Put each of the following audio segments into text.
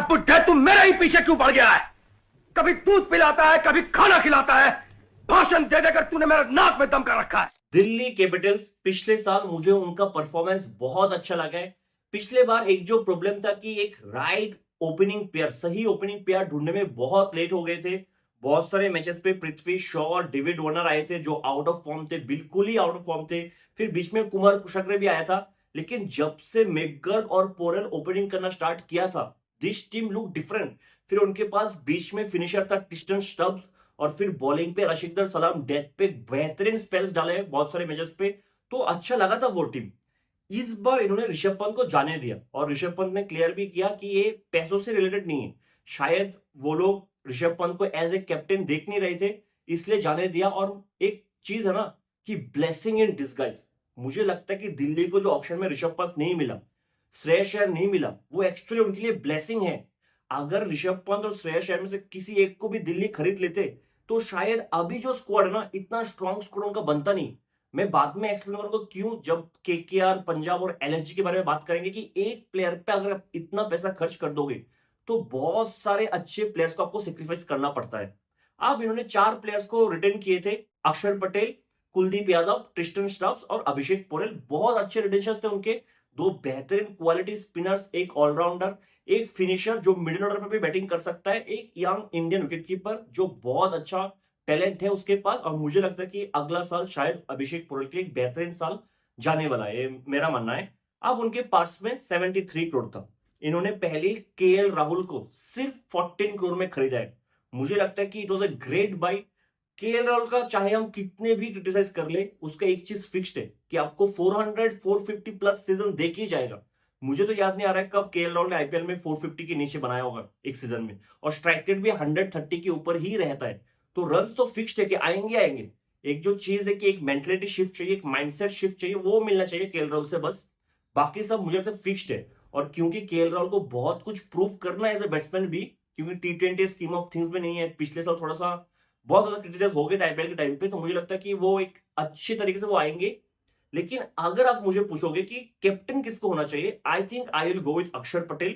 बुड्ढे तू मेरे ही पीछे क्यों पड़ गया है? कभी दूध पिलाता है, कभी खाना खिलाता है। भाषण दे देकर तूने मेरा नाक में दम कर रखा है। दिल्ली कैपिटल्स पिछले साल मुझे उनका परफॉर्मेंस बहुत अच्छा लगा है। पिछले बार एक जो प्रॉब्लम था कि एक राइट ओपनिंग पेयर, सही ओपनिंग पेयर ढूंढने में बहुत लेट हो गए थे। बहुत सारे मैचेस पे पृथ्वी शॉ और डेविड वार्नर आए थे जो आउट ऑफ फॉर्म थे, बिल्कुल ही आउट ऑफ फॉर्म थे। फिर बीच में कुमार कुशवाहा भी आया था। लेकिन जब से मैकगर्ग और पोरेल ओपनिंग करना स्टार्ट किया था, दिस टीम लुक डिफरेंट। फिर उनके पास बीच में फिनिशर था क्रिस्टन स्टब्स, और फिर बॉलिंग पे रशीदर सलाम डेथ पे बेहतरीन स्पेल्स डाले बहुत सारे मैचेस पे। तो अच्छा लगा था वो टीम। इस बार इन्होंने ऋषभ पंत को जाने दिया और ऋषभ पंत ने क्लियर भी किया कि ये पैसों से रिलेटेड नहीं है। शायद वो लोग ऋषभ पंत को एज ए कैप्टन देख नहीं रहे थे, इसलिए जाने दिया। और एक चीज है ना कि ब्लेसिंग इन डिस्गाइज, मुझे लगता है कि दिल्ली को जो ऑक्शन में ऋषभ पंत नहीं मिला, श्रेयस अय्यर नहीं मिला, वो एक्चुअली उनके लिए ब्लेसिंग है। अगर ऋषभ पंत और श्रेयस अय्यर में से किसी एक को भी दिल्ली खरीद लेते तो शायद अभी जो स्क्वाड है ना, इतना स्ट्रॉन्ग स्क्वाड उनका बनता नहीं। मैं बाद में एक्सप्लेन करूंगा क्यों, जब केकेआर, पंजाब और एलएसजी के बारे में बात करेंगे कि एक प्लेयर पे अगर आप इतना पैसा खर्च कर दोगे तो बहुत सारे अच्छे प्लेयर्स को आपको सेक्रीफाइस करना पड़ता है। अब इन्होंने 4 प्लेयर्स को रिटेन किए थे, अक्षर पटेल, कुलदीप यादव, ट्रिस्टन स्टब्स और अभिषेक पोरेल। बहुत अच्छे रिटेंशन थे उनके। 2 बेहतरीन क्वालिटी स्पिनर्स, एक ऑलराउंडर, एक फिनिशर जो मिडिल ऑर्डर पर भी बैटिंग कर सकता है, एक यंग इंडियन विकेटकीपर जो बहुत अच्छा टैलेंट है उसके पास। और मुझे लगता है कि अगला साल शायद अभिषेक पोरेल के लिए एक बेहतरीन साल जाने वाला है, ये मेरा मानना है। अब उनके पास में 73 करोड़ था। इन्होंने पहले केएल राहुल को सिर्फ 14 करोड़ में खरीदा है। मुझे लगता है कि it was a great by. KL Rahul का चाहे हम कितने भी क्रिटिसाइज कर ले, उसका एक चीज फिक्स्ड है कि आपको 400 450 प्लस सीजन देख ही जाएगा। मुझे तो याद नहीं आ रहा है कब केएल राहुल ने आईपीएल में 450 के नीचे बनाया होगा एक सीजन में, और स्ट्राइक रेट भी 130 के ऊपर ही रहता है। तो रन्स तो फिक्स्ड है कि आएंगे आएंगे। एक जो चीज है कि एक मेंटलिटी शिफ्ट चाहिए, एक माइंडसेट शिफ्ट चाहिए, वो मिलना चाहिए केएल राहुल से बस। बाकी सब मुझे लगता है फिक्स्ड है। और क्योंकि केएल राहुल को बहुत कुछ प्रूव करना है एज ए बैट्समैन भी, क्योंकि टी20 स्कीम ऑफ थिंग्स में नहीं है। पिछले साल थोड़ा सा बहुत ज्यादा क्रिटिसाइज हो गए थे आईपीएल के टाइम पे, तो मुझे लगता है कि वो एक अच्छे तरीके से वो आएंगे। लेकिन अगर आप मुझे पूछोगे कि कैप्टन किसको होना चाहिए, I think I will go with अक्षर पटेल।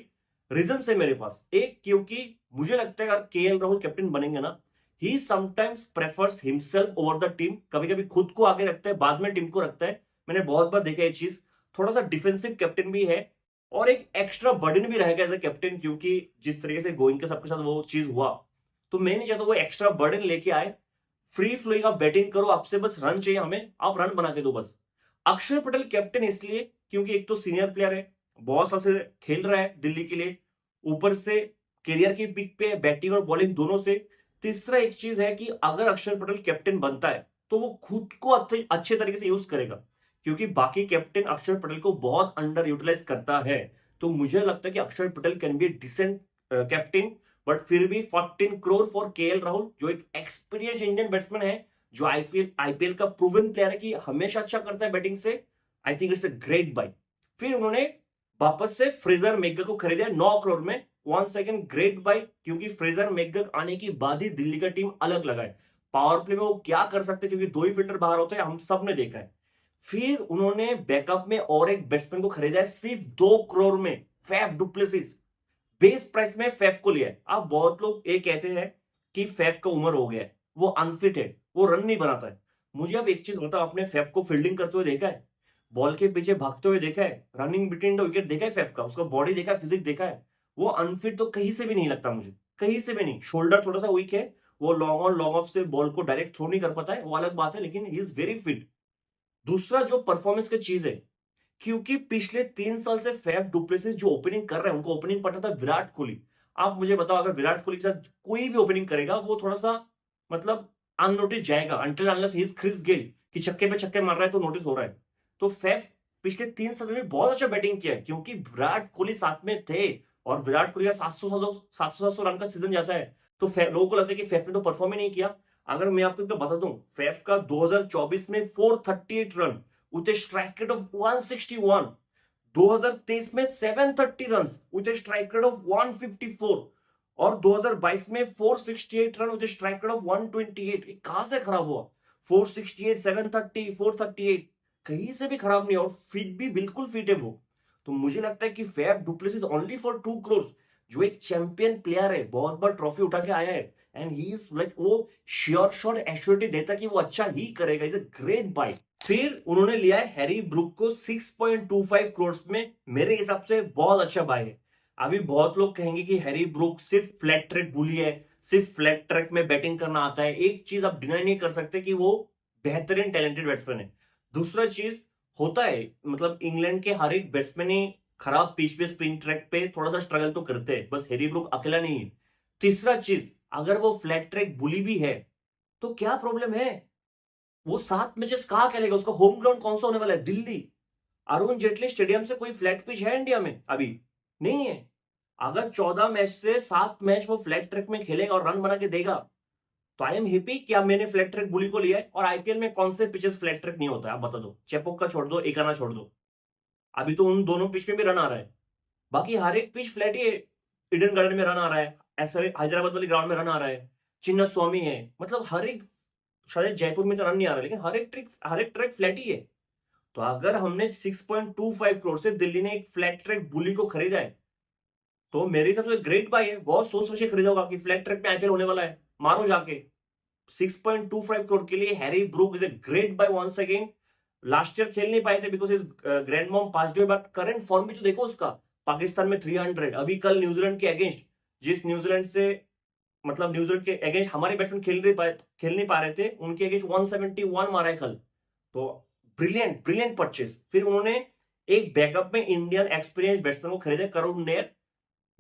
रीजन है मेरे पास एक, क्योंकि मुझे लगता है अगर केएल राहुल कैप्टन बनेंगे ना, he sometimes prefers himself over the team. कभी कभी खुद को आगे रखता है, बाद में टीम को रखता है। मैंने बहुत बार देखा ये चीज। थोड़ा सा डिफेंसिव कैप्टन भी है और एक एक्स्ट्रा बर्डन भी रहेगा एज ए कैप्टन, क्योंकि जिस तरीके से गोइंग के सबके साथ वो चीज हुआ, तो मैं नहीं चाहता वो एक्स्ट्रा बर्डन लेके आए। फ्री फ्लोइंग आप बैटिंग करो, आपसे बस रन चाहिए हमें, आप रन बना के दो बस। अक्षर पटेल कैप्टन इसलिए क्योंकि एक तो सीनियर प्लेयर है, बहुत साल से खेल रहा है दिल्ली के लिए, ऊपर से करियर की पिक पे बैटिंग और बॉलिंग दोनों से। तीसरा एक चीज है कि अगर अक्षर पटेल कैप्टन बनता है तो वो खुद को अच्छे तरीके से यूज करेगा, क्योंकि बाकी कैप्टन अक्षर पटेल को बहुत अंडर यूटिलाइज करता है। तो मुझे लगता है कि Axar Patel can be decent captain. But फिर भी 14 करोड़ फॉर केएल राहुल, जो एक एक्सपीरियंस इंडियन बैट्समैन है, जो आईपीएल का प्रूवन प्लेयर है कि हमेशा अच्छा करता है बैटिंग से। I think it's a great buy. फिर उन्होंने वापस से फ्रेजर मैकगर्ग को खरीदा 9 करोड़ में। वन सेकंड ग्रेट बाय, क्योंकि फ्रेजर मैकगर्ग आने के बाद ही दिल्ली का टीम अलग लगा है। पावर प्ले में वो क्या कर सकते हैं, क्योंकि 2 ही फील्डर बाहर होते हैं, हम सब ने देखा है। फिर उन्होंने बैकअप में और एक बैट्समैन को खरीदा है सिर्फ 2 करोड़ में, फैफ डुप्लेसिस। बेस प्राइस में फैफ को लिया है। अब बहुत लोग ये कहते हैं कि फैफ का उम्र हो गया है, वो अनफिट है, वो रन नहीं बनाता है। मुझे अब एक चीज बताओ, आपने फैफ को फील्डिंग करते हुए देखा है, बॉल के पीछे भागते हुए देखा है, रनिंग बिटवीन द विकेट देखा है फैफ का, उसका बॉडी देखा है, फिजिक देखा है? वो अनफिट तो कहीं से भी नहीं लगता मुझे, कहीं से भी नहीं। शोल्डर थोड़ा सा वीक है, वो लॉन्ग ऑन लॉन्ग ऑफ से बॉल को डायरेक्ट थ्रो नहीं कर पाता है, वो अलग बात है, लेकिन ही इज वेरी फिट। दूसरा जो परफॉर्मेंस की चीज है, क्योंकि पिछले 3 साल से फैफ डुप्लेसिस जो ओपनिंग कर रहे हैं, उनको ओपनिंग पता था विराट कोहली। आप मुझे बताओ, अगर विराट कोहली के साथ कोई भी ओपनिंग करेगा, वो थोड़ा सा मतलब अननोटिस जाएगा, until unless he is Chris Gayle कि छक्के पे छक्के मार रहा है तो नोटिस हो रहा है। तो फैफ पिछले 3 साल में बहुत अच्छा बैटिंग किया है, क्योंकि विराट कोहली साथ में थे। और विराट कोहली का 700 रन का सीजन जाता है, तो लोगों को लगता है कि फैफ ने तो परफॉर्म ही नहीं किया। अगर मैं आपको बता दूं, फैफ का 2024 में 438 run with a strike rate of 161, 2023 में 730 run with a strike rate of 154, और 2022 में 468 run with a strike rate of 128। ये कहां से खराब हुआ? 468, 730, 438 कहीं से भी खराब नहीं, और फिट भी बिल्कुल फिट है वो। तो मुझे लगता है कि Faf du Plessis only for 2 crore जो एक चैंपियन प्लेयर है, बहुत बार ट्रॉफी उठा के आया है, एंड ही इज लाइक वो श्योर शॉट एश्योरिटी देता कि वो अच्छा ही करेगा। Is a great buy. फिर उन्होंने लिया है हैरी ब्रूक को 6.25 करोड़ में, मेरे हिसाब से बहुत अच्छा बाय है। अभी बहुत लोग कहेंगे कि हैरी ब्रूक सिर्फ फ्लैट ट्रैक बुली है, सिर्फ फ्लैट ट्रैक में बैटिंग करना आता है। एक चीज आप डिनाई नहीं कर सकते कि वो बेहतरीन टैलेंटेड बैट्समैन है। दूसरा चीज होता है, मतलब इंग्लैंड के हर एक बैट्समैन ही खराब पिच पे स्पिन ट्रैक पे थोड़ा सा स्ट्रगल तो करते हैं, बस हैरी ब्रूक अकेला नहीं है। तीसरा चीज, अगर वो फ्लैट ट्रैक बुली भी है तो क्या प्रॉब्लम है, वो 7 मैचेस कहां खेलेगा, उसका होम ग्राउंड कौन सा होने वाला है, दिल्ली। अरुण जेटली स्टेडियम से कोई फ्लैट पिच है इंडिया में अभी? नहीं है। अगर 14 मैच से 7 मैच वो फ्लैट ट्रैक में खेलेगा और रन बना के देगा, तो आई एम हैप्पी कि अब मैंने फ्लैट ट्रैक बुली को लिया है। और आईपीएल में कौन से पिचेस फ्लैट ट्रैक नहीं होता है, आप बता दो। चेपोक का छोड़ दो, एकाना छोड़ दो, अभी तो उन दोनों पिच में भी रन आ रहा है। बाकी हर एक पिच फ्लैट ही है। ईडन गार्डन में रन आ रहा है, ऐसा हैदराबाद वाली ग्राउंड में रन आ रहा है, चिन्ना स्वामी है, मतलब हर एक, शायद जयपुर में तो रन नहीं आ रहा, लेकिन हर एक ट्रैक फ्लैट ही है। तो अगर हमने 6.25 करोड़ से दिल्ली ने एक फ्लैट ट्रैक बुली को खरीदा है, तो मेरे हिसाब से ग्रेट बाय है। बहुत सोच समझ के खरीदा होगा कि फ्लैट ट्रैक में आईपीएल होने वाला है, मारो जाके। 6.25 करोड़ के लिए Harry Brook is a great buy once again. Last year खेल नहीं पाए थे because his grand mom passed away, but current form भी तो देखो उसका। पाकिस्तान में 300, अभी कल न्यूजीलैंड के अगेंस्ट, जिस न्यूजीलैंड से, मतलब न्यूजीलैंड के अगेंस्ट हमारे बैट्समैन खेल नहीं पा रहे थे, उनके अगेंस्ट 171 मारा है कल। तो ब्रिलियंट ब्रिलियंट परचेज। फिर उन्होंने एक बैकअप में इंडियन एक्सपीरियंस बैट्समैन को खरीदा, करुण नेर,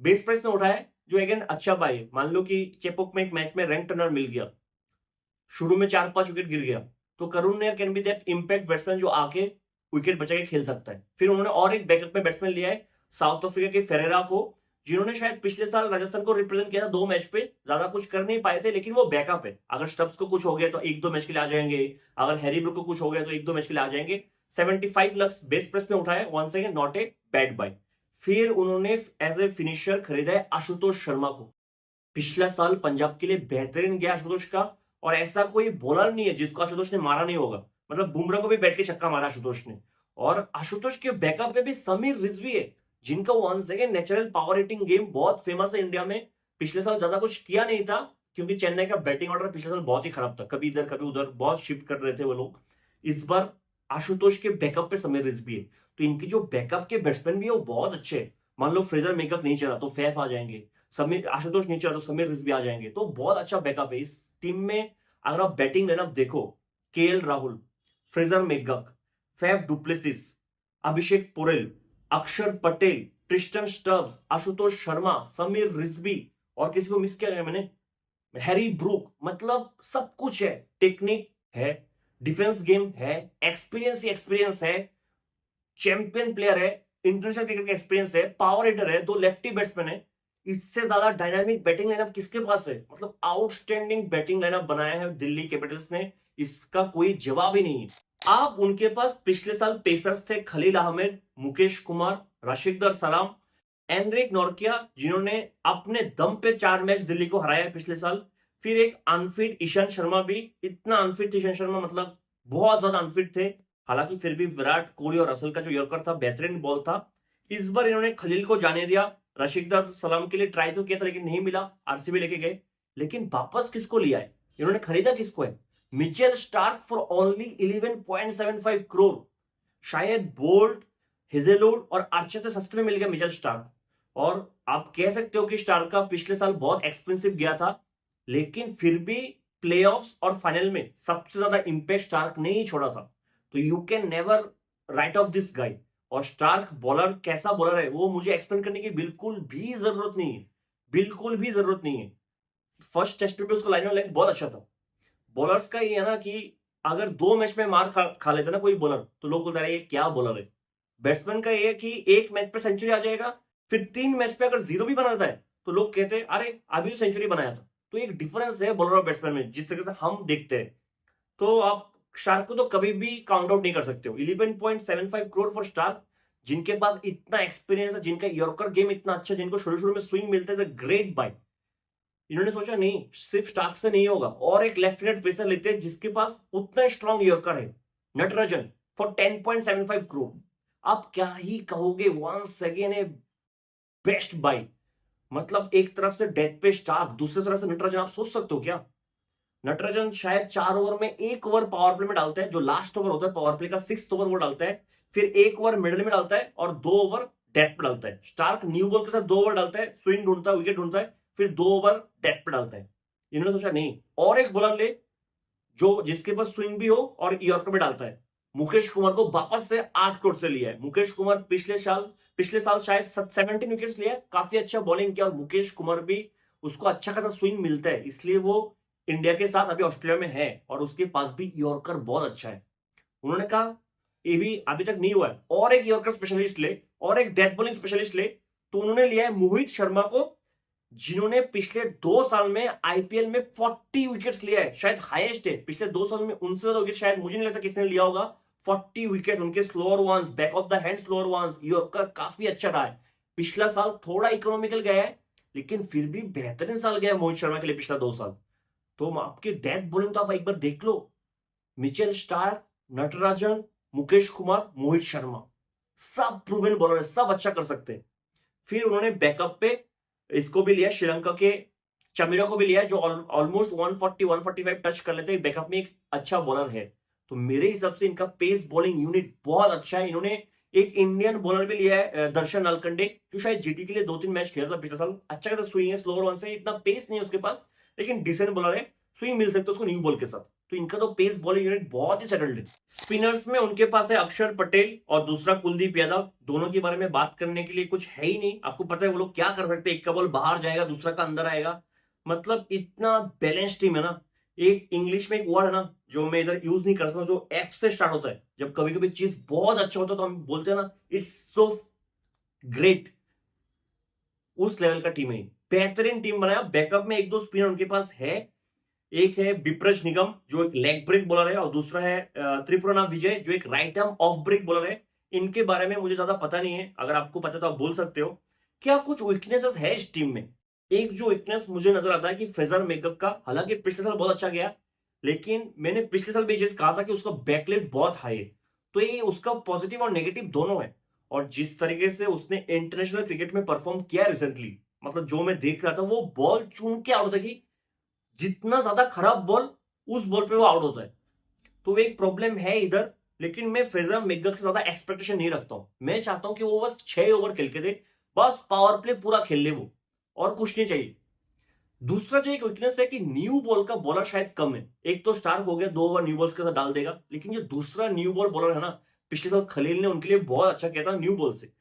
बेस प्राइस में उठाया, जो अगेन अच्छा बाय है। मान लो कि चेपोक में एक मैच में रैंक टर्नर मिल गया, शुरू में 4-5 विकेट गिर गया, तो Karun Nair can be that impact batsman जो आके विकेट बचा के खेल सकता है। फिर उन्होंने और एक बैकअप में बैट्समैन लिया है साउथ अफ्रीका के फेरेरा को, जिन्होंने शायद पिछले साल राजस्थान को रिप्रेजेंट किया था 2 मैच पे, ज्यादा कुछ कर नहीं पाए थे, लेकिन वो बैकअप है। अगर स्टब्स को कुछ हो गया तो 1-2 मैच के लिए आ जाएंगे, अगर हैरी ब्रूक को कुछ हो गया तो 1-2 मैच के लिए आ जाएंगे। 75 लाख बेस प्राइस में उठाया, once again not a bad buy. फिर उन्होंने एज ए फिनिशर खरीदा है आशुतोष शर्मा को। पिछला साल पंजाब के लिए बेहतरीन गया आशुतोष का, और ऐसा कोई बॉलर नहीं है जिसको आशुतोष ने मारा नहीं होगा। मतलब बुमराह को भी बैठ के छक्का मारा आशुतोष ने। और आशुतोष के बैकअप में भी समीर रिजवी है, जिनका one second natural power hitting game बहुत फेमस है इंडिया में। पिछले साल ज्यादा कुछ किया नहीं था, क्योंकि चेन्नई का बैटिंग ऑर्डर पिछले साल बहुत ही खराब था, कभी इधर कभी उधर बहुत शिफ्ट कर रहे थे वो लोग। इस बार आशुतोष के बैकअप पे समीर रिजवी है, तो इनकी जो बैकअप के बैट्समैन भी है वो बहुत अच्छे हैं। मान लो फ्रेजर मेकअप नहीं चला तो फैफ आ जाएंगे, समीर आशुतोष नहीं चला तो समीर रिजवी आ जाएंगे, तो बहुत अच्छा बैकअप है इस टीम में। अगर आप बैटिंग लाइनअप देखो, KL Rahul, Fraser McGurk, Faf du Plessis, Abhishek Porel, Axar Patel, Tristan Stubbs, Ashutosh Sharma, Sameer Rizvi, और किसी को मिस किया गया मैंने, हैरी ब्रूक, मतलब सब कुछ है। टेक्निक है, डिफेंस गेम है, एक्सपीरियंस ही एक्सपीरियंस है, चैंपियन प्लेयर है, इंटरनेशनल क्रिकेट का एक्सपीरियंस है, पावर हिटर है, 2 लेफ्टी बैट्समैन है। इससे ज्यादा डायनामिक बैटिंग लाइनअप किसके पास है? मतलब आउटस्टैंडिंग बैटिंग लाइनअप बनाया है दिल्ली कैपिटल्स ने, इसका कोई जवाब ही नहीं है। आप उनके पास पिछले साल पेसर्स थे, खलील अहमद, मुकेश कुमार, राशिदर सलाम, एनरिक नोरकिया, जिन्होंने अपने दम पे 4 मैच दिल्ली को हराया पिछले साल। फिर एक अनफिट ईशांत शर्मा भी, इतना अनफिट ईशांत शर्मा, मतलब बहुत ज्यादा अनफिट थे। हालांकि फिर भी विराट कोहली और रसल का जो यॉर्कर था बेहतरीन बॉल था। इस बार इन्होंने खलील को जाने दिया, राशिदर सलाम के लिए ट्राई तो किया था लेकिन नहीं मिला, आरसीबी लेके गए। लेकिन वापस किसको लिया है इन्होंने, खरीदा किसको है? Mitchell Starc for only 11.75 crore. शायद बोल्ट, हिजेलवुड और आर्चर से सस्ते में मिल गया मिचेल स्टार्क। और आप कह सकते हो कि स्टार्क का पिछले साल बहुत एक्सपेंसिव गया था, लेकिन फिर भी प्लेऑफ्स और फाइनल में सबसे ज्यादा इंपैक्ट स्टार्क ने ही छोड़ा था। तो you can never write of this guy. और स्टार्क बॉलर कैसा बॉलर है वो मुझे एक्सप्लेन करने की बिल्कुल भी जरूरत नहीं है, बिल्कुल भी जरूरत नहीं है। फर्स्ट टेस्ट पे उसका लाइन ऑफ लेंथ बहुत अच्छा था। बॉलर्स का ये है ना कि अगर 2 मैच में मार खा लेता ना कोई बॉलर, तो लोग बोलते हैं ये क्या बॉलर है। बैट्समैन का ये है कि 1 मैच पे सेंचुरी आ जाएगा, फिर 3 मैच पे अगर 0 भी बनाता है तो लोग कहते हैं अरे अभी तो सेंचुरी बनाया था। तो एक डिफरेंस है बॉलर और बैट्समैन में, जिस तरह से हम देखते हैं। तो आप शार्क को तो कभी भी काउंट आउट नहीं कर सकते हो। 11.75 करोड़ फॉर स्टार्क, जिनके पास इतना एक्सपीरियंस है, जिनका यॉर्कर गेम इतना अच्छा, जिनको शुरू में स्विंग मिलता है, ग्रेट बाय। इन्होंने सोचा नहीं सिर्फ स्टार्क से नहीं होगा, और एक लेफ्ट हैंड पेसर लेते हैं जिसके पास उतना स्ट्रॉन्ग यॉर्कर है, नटराजन, फॉर 10.75 करोड़। आप क्या ही कहोगे, once again a best buy. मतलब एक तरफ से डेथ पे स्टार्क, दूसरी तरफ से नटराजन, आप सोच सकते हो क्या? नटराजन शायद 4 ओवर में 1 ओवर पावर प्ले में डालता है, जो लास्ट ओवर होता है पावर प्ले का 6th ओवर वो डालता है, फिर 1 ओवर मिडिल में डालता है और 2 ओवर डेथ पे डालता है। स्टार्क न्यू बॉल के साथ 2 ओवर डालता है, स्विंग ढूंढता है, विकेट ढूंढता है, फिर 2 ओवर डेथ पे डालता है। इन्होंने सोचा नहीं और एक बॉलर ले जो जिसके पास स्विंग भी हो और यॉर्कर में डालता है। मुकेश कुमार को वापस से 8 करोड़ से लिया है। मुकेश कुमार पिछले साल शायद 17 विकेट्स लिया है, काफी अच्छा बॉलिंग किया और मुकेश कुमार भी उसको अच्छा खासा स्विंग मिलता है, इसलिए वो इंडिया के साथ अभी ऑस्ट्रेलिया में है और उसके पास भी यॉर्कर बहुत अच्छा है। उन्होंने कहा ये भी अभी तक नहीं हुआ है, और एक यॉर्कर स्पेशलिस्ट ले और एक डेथ बॉलिंग स्पेशलिस्ट ले, तो उन्होंने लिया है मोहित शर्मा को, जिन्होंने पिछले 2 साल में आईपीएल में 40 विकेट्स लिया है, शायद हाईएस्ट है पिछले 2 साल में। उनसे ज्यादा विकेट शायद मुझे नहीं लगता किसी ने लिया होगा। 40 विकेट, उनके slower ones, back of the hand slower ones, yorker काफी अच्छा रहा है। पिछला साल थोड़ा इकोनॉमिकल गया है, लेकिन फिर भी बेहतरीन साल गया है मोहित शर्मा के लिए पिछला 2 साल। तो आपकी डेथ बॉलिंग तो आप एक बार देख लो, मिचेल स्टार्क, नटराजन, मुकेश कुमार, मोहित शर्मा, सब प्रूवन बॉलर है, सब अच्छा कर सकते हैं। फिर उन्होंने बैकअप पे इसको भी लिया, श्रीलंका के चमीरा को भी लिया, जो ऑलमोस्ट 140-145 टच कर लेते हैं, बैकअप में एक अच्छा बॉलर है। तो मेरे हिसाब से इनका पेस बॉलिंग यूनिट बहुत अच्छा है। इन्होंने एक इंडियन बॉलर भी लिया है, दर्शन नलकंडे, जो शायद जीटी के लिए 2-3 मैच खेला था पिछले साल। अच्छा खासा स्विंग है, स्लोअर वन से, इतना पेस नहीं है उसके पास, लेकिन डिसेंट बॉलर है, स्विंग मिल सकता है उसको न्यू बॉल के साथ। तो इनका तो पेस बॉलिंग यूनिट बहुत ही सेटल्ड है। स्पिनर्स में उनके पास है अक्षर पटेल और दूसरा कुलदीप यादव। दोनों के बारे में बात करने के लिए कुछ है ही नहीं, आपको पता है वो लोग क्या कर सकते हैं, एक का बॉल बाहर जाएगा, दूसरा का अंदर आएगा, मतलब इतना बैलेंस टीम है ना। एक इंग्लिश में एक वर्ड है ना जो मैं इधर यूज नहीं करता हूं, जो एफ से स्टार्ट होता है, जब कभी कभी चीज बहुत अच्छा होता है तो हम बोलते हैं ना इट्स सो ग्रेट, उस लेवल का टीम है। बेहतरीन टीम बनाया, बैकअप में 1-2 स्पिनर उनके पास है। एक है बिप्रज निगम जो एक लेग ब्रेक बॉलर है, और दूसरा है त्रिपुराना विजय जो एक right arm off break bowler है। इनके बारे में मुझे ज्यादा पता नहीं है, अगर आपको पता तो आप बोल सकते हो। क्या कुछ वीकनेसेस है इस टीम में? एक जो वीकनेस मुझे नजर आता है कि फेजर मेकअप का, हालांकि पिछले साल बहुत अच्छा गया, लेकिन मैंने पिछले साल भी ये चीज कहा था कि उसका बैकलिफ्ट बहुत हाई है, तो ये उसका पॉजिटिव और नेगेटिव दोनों है। और जिस तरीके से उसने इंटरनेशनल क्रिकेट में परफॉर्म किया रिसेंटली, मतलब जो मैं देख रहा था, वो बॉल चून के आउट होता है कि जितना ज्यादा खराब बॉल उस बॉल पे वो आउट होता है, तो एक प्रॉब्लम है इधर। लेकिन मैं फ्रेजर मैकगक से ज्यादा एक्सपेक्टेशन नहीं रखता हूं। मैं चाहता हूं कि वो बस 6 ओवर खेल के दे, बस पावर प्ले पूरा खेल ले वो, और कुछ नहीं चाहिए। दूसरा जो एक वीकनेस है कि न्यू बॉल का बॉलर शायद कम है। एक तो स्टार्क हो गया, 2 ओवर न्यू बॉल्स के साथ डाल देगा, लेकिन जो दूसरा न्यू बॉल बॉलर है ना, पिछले साल खलील ने उनके लिए बहुत अच्छा किया था न्यू बॉल से,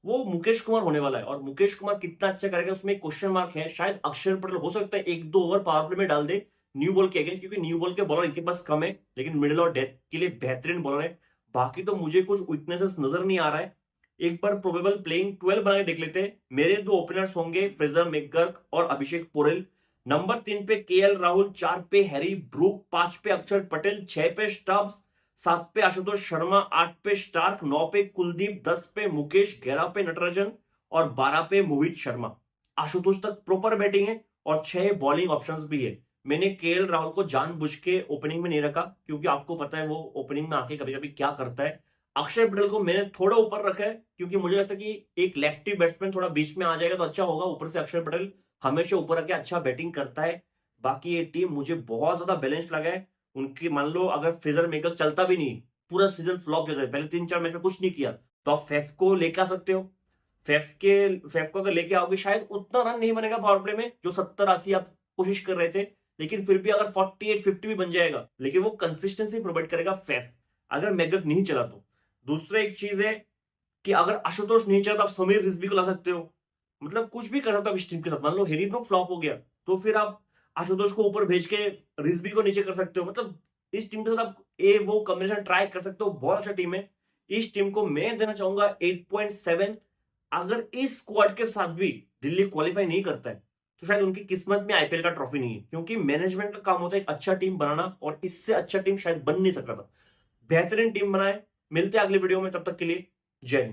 वो मुकेश कुमार होने वाला है। और मुकेश कुमार कितना अच्छा करेगा उसमें एक क्वेश्चन मार्क है। शायद अक्षर पटेल हो सकता है 1-2 ओवर पावर प्ले में डाल दे न्यू बॉल के अगेंस्ट, क्योंकि न्यू बॉल के बॉलर इनके पास कम है, लेकिन मिडिल और डेथ के लिए बेहतरीन बॉलर है। बाकी तो मुझे कुछ वीकनेसेस नजर नहीं आ रहा है। एक बार प्रोबेबल प्लेइंग 12 बना के देख लेते हैं। मेरे 2 ओपनर्स होंगे फ्रेजर मैकगर्क और अभिषेक पोरेल। नंबर 3 पे केएल राहुल, 4 पे हैरी ब्रूक, 5 पे अक्षर पटेल, 6 पे स्टब्स, 7 पे आशुतोष शर्मा, 8 पे स्टार्क, 9 पे कुलदीप, 10 पे मुकेश, 11 पे नटराजन और 12 पे मोहित शर्मा। आशुतोष तक प्रॉपर बैटिंग है और 6 बॉलिंग ऑप्शंस भी है। मैंने केएल राहुल को जानबूझ के ओपनिंग में नहीं रखा, क्योंकि आपको पता है वो ओपनिंग में आके कभी कभी क्या करता है। अक्षर पटेल को मैंने थोड़ा ऊपर रखा है, क्योंकि मुझे लगता है कि एक लेफ्टी बैट्समैन थोड़ा बीच में आ जाएगा तो अच्छा होगा। ऊपर से अक्षर पटेल हमेशा ऊपर आके अच्छा बैटिंग करता है। बाकी ये टीम मुझे बहुत ज्यादा बैलेंस्ड लगा है। उनकी मान लो अगर फ्रेजर मेकअप चलता भी नहीं, पूरा सीजन फ्लॉप जाता है, पहले 3-4 मैच में कुछ नहीं किया, तो आप फेफ को लेके आ सकते हो। फेफ को अगर लेके आओगे शायद उतना रन नहीं बनेगा पावर प्ले में, जो 70-80 आप कोशिश कर रहे थे, लेकिन फिर भी अगर 48-50 भी बन जाएगा, लेकिन वो कंसिस्टेंसी प्रोवाइड करेगा फेफ, अगर मैकगक नहीं चला तो। दूसरा एक चीज है कि अगर आशुतोष नहीं चला तो आप समीर रिजवी को ला सकते हो, मतलब कुछ भी कर सकते हो इस टीम के साथ। मान लो हेरी ब्रूक फ्लॉप हो गया, तो फिर आप आशुतोष को ऊपर भेज के रिजवी को नीचे कर सकते हो। मतलब इस टीम के साथ आप वो कॉम्बिनेशन ट्राई कर सकते हो, बहुत अच्छा टीम है। इस टीम को मैं देना चाहूंगा 8.7। अगर इस स्क्वाड के साथ भी दिल्ली क्वालिफाई नहीं करता है, तो शायद उनकी किस्मत में आईपीएल का ट्रॉफी नहीं है, क्योंकि मैनेजमेंट का काम होता है एक अच्छा टीम बनाना, और इससे अच्छा टीम शायद बन नहीं सकता था। बेहतरीन टीम बनाए। मिलते हैं अगले वीडियो में, तब तक के लिए जय हिंद।